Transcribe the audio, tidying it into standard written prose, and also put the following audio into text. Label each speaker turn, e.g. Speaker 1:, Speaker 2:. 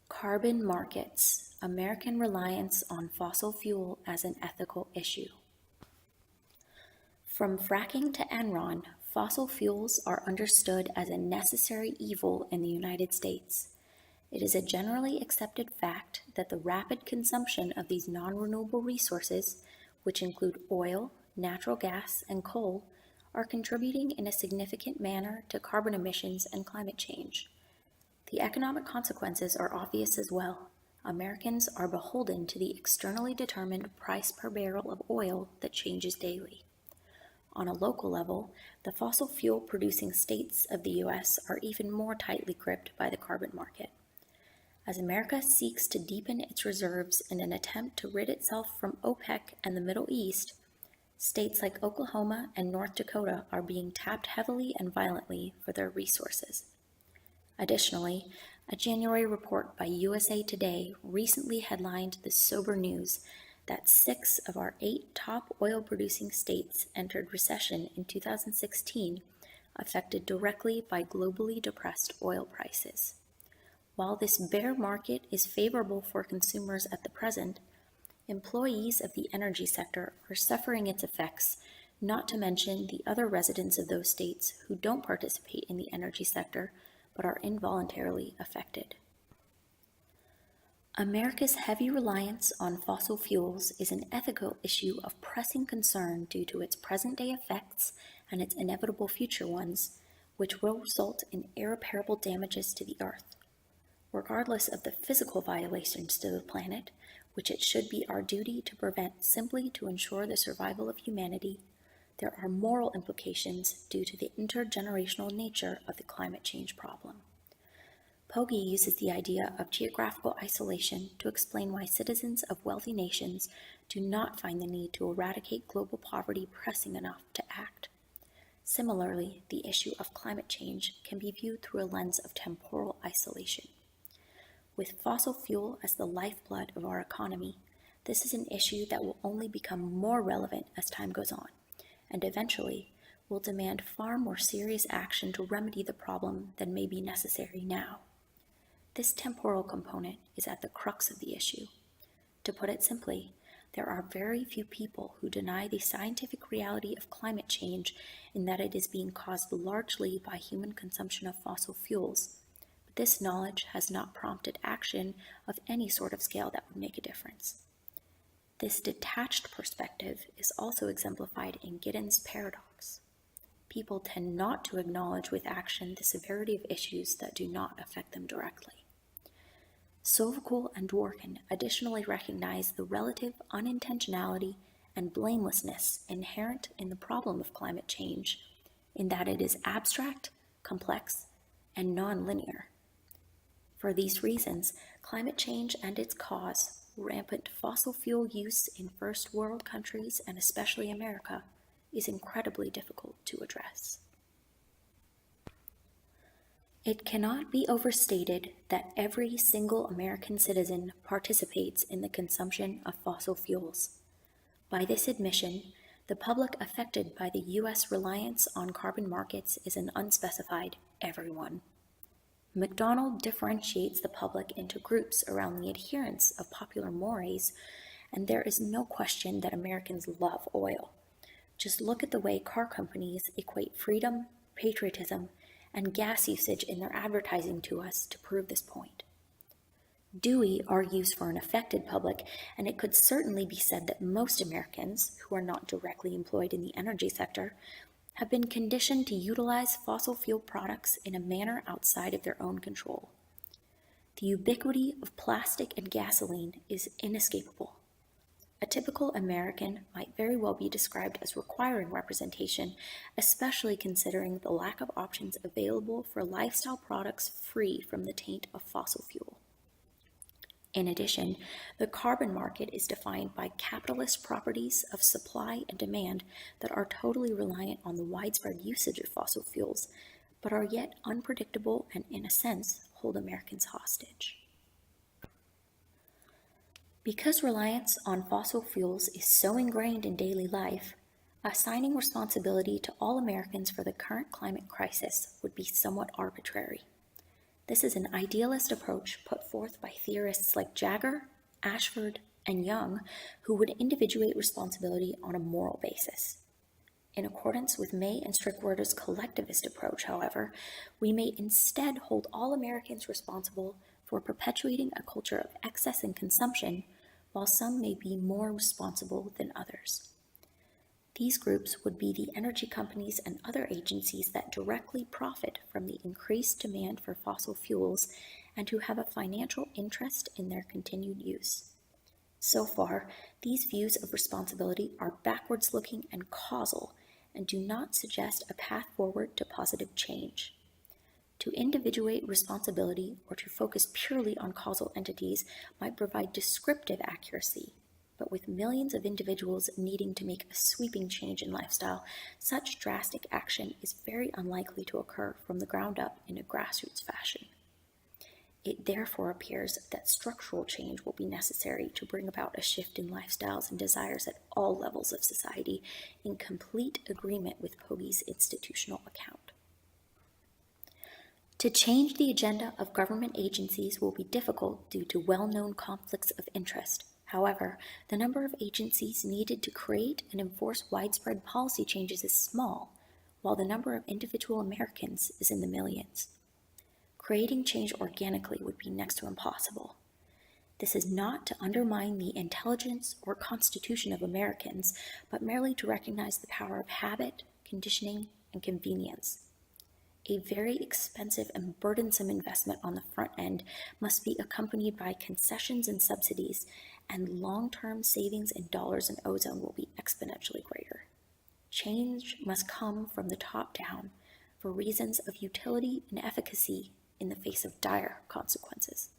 Speaker 1: Carbon markets, American reliance on fossil fuel as an ethical issue. From fracking to Enron, fossil fuels are understood as a necessary evil in the United States. It is a generally accepted fact that the rapid consumption of these non-renewable resources, which include oil, natural gas, and coal, are contributing in a significant manner to carbon emissions and climate change. The economic consequences are obvious as well. Americans are beholden to the externally determined price per barrel of oil that changes daily. On a local level, the fossil fuel producing states of the U.S. are even more tightly gripped by the carbon market. As America seeks to deepen its reserves in an attempt to rid itself from OPEC and the Middle East, states like Oklahoma and North Dakota are being tapped heavily and violently for their resources. Additionally, a January report by USA Today recently headlined the sober news that 6 of our 8 top oil-producing states entered recession in 2016, affected directly by globally depressed oil prices. While this bear market is favorable for consumers at the present, employees of the energy sector are suffering its effects, not to mention the other residents of those states who don't participate in the energy sector but are involuntarily affected. America's heavy reliance on fossil fuels is an ethical issue of pressing concern due to its present-day effects and its inevitable future ones, which will result in irreparable damages to the Earth. Regardless of the physical violations to the planet, which it should be our duty to prevent simply to ensure the survival of humanity, there are moral implications due to the intergenerational nature of the climate change problem. Pogge uses the idea of geographical isolation to explain why citizens of wealthy nations do not find the need to eradicate global poverty pressing enough to act. Similarly, the issue of climate change can be viewed through a lens of temporal isolation. With fossil fuel as the lifeblood of our economy, this is an issue that will only become more relevant as time goes on, and eventually will demand far more serious action to remedy the problem than may be necessary now. This temporal component is at the crux of the issue. To put it simply, there are very few people who deny the scientific reality of climate change in that it is being caused largely by human consumption of fossil fuels. But this knowledge has not prompted action of any sort of scale that would make a difference. This detached perspective is also exemplified in Giddens' paradox. People tend not to acknowledge with action the severity of issues that do not affect them directly. Sovacool and Dworkin additionally recognize the relative unintentionality and blamelessness inherent in the problem of climate change, in that it is abstract, complex, and non-linear. For these reasons, climate change and its cause, rampant fossil fuel use in first world countries and especially America, is incredibly difficult to address. It cannot be overstated that every single American citizen participates in the consumption of fossil fuels. By this admission, the public affected by the U.S. reliance on carbon markets is an unspecified everyone. MacDonald differentiates the public into groups around the adherence of popular mores, and there is no question that Americans love oil. Just look at the way car companies equate freedom, patriotism, and gas usage in their advertising to us to prove this point. Dewey argues for an affected public, and it could certainly be said that most Americans, who are not directly employed in the energy sector, have been conditioned to utilize fossil fuel products in a manner outside of their own control. The ubiquity of plastic and gasoline is inescapable. A typical American might very well be described as requiring representation, especially considering the lack of options available for lifestyle products free from the taint of fossil fuel. In addition, the carbon market is defined by capitalist properties of supply and demand that are totally reliant on the widespread usage of fossil fuels, but are yet unpredictable and, in a sense, hold Americans hostage. Because reliance on fossil fuels is so ingrained in daily life, assigning responsibility to all Americans for the current climate crisis would be somewhat arbitrary. This is an idealist approach put forth by theorists like Jagger, Ashford, and Young, who would individuate responsibility on a moral basis. In accordance with May and Strickwerder's collectivist approach, however, we may instead hold all Americans responsible for perpetuating a culture of excess and consumption, while some may be more responsible than others. These groups would be the energy companies and other agencies that directly profit from the increased demand for fossil fuels and who have a financial interest in their continued use. So far, these views of responsibility are backwards-looking and causal, and do not suggest a path forward to positive change. To individuate responsibility or to focus purely on causal entities might provide descriptive accuracy, but with millions of individuals needing to make a sweeping change in lifestyle, such drastic action is very unlikely to occur from the ground up in a grassroots fashion. It therefore appears that structural change will be necessary to bring about a shift in lifestyles and desires at all levels of society, in complete agreement with Pogge's institutional account. To change the agenda of government agencies will be difficult due to well-known conflicts of interest. However, the number of agencies needed to create and enforce widespread policy changes is small, while the number of individual Americans is in the millions. Creating change organically would be next to impossible. This is not to undermine the intelligence or constitution of Americans, but merely to recognize the power of habit, conditioning, and convenience. A very expensive and burdensome investment on the front end must be accompanied by concessions and subsidies, and long-term savings in dollars and ozone will be exponentially greater. Change must come from the top down for reasons of utility and efficacy in the face of dire consequences.